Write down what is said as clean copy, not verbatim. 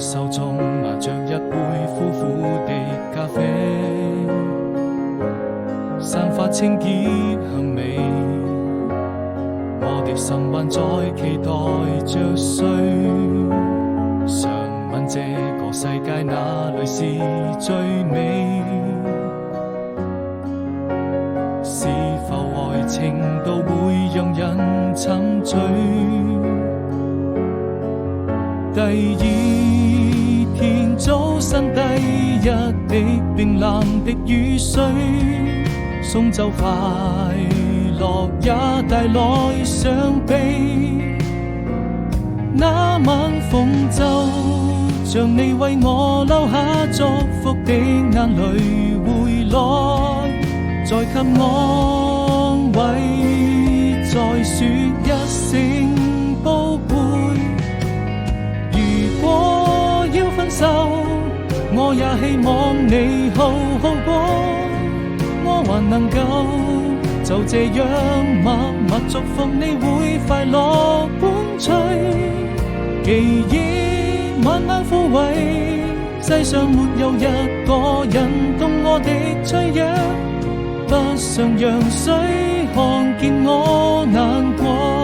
手中拿着一杯苦苦的咖啡，散發清潔香味。我的心還在期待着誰，想問這個世界哪裏是最美？是否愛情都會讓人沉醉？第二天早晨，第一滴冰冷的雨水，送走快樂也帶來傷悲。那晚風就像你為我留下祝福的眼淚回來，再給安慰，再說一聲寶貝。如果要分手，我也希望你好好過，我還能夠就這樣默默祝福你會快樂伴隨。記憶慢慢枯萎，世上沒有一個人懂我的脆弱，不想讓誰看見我難過。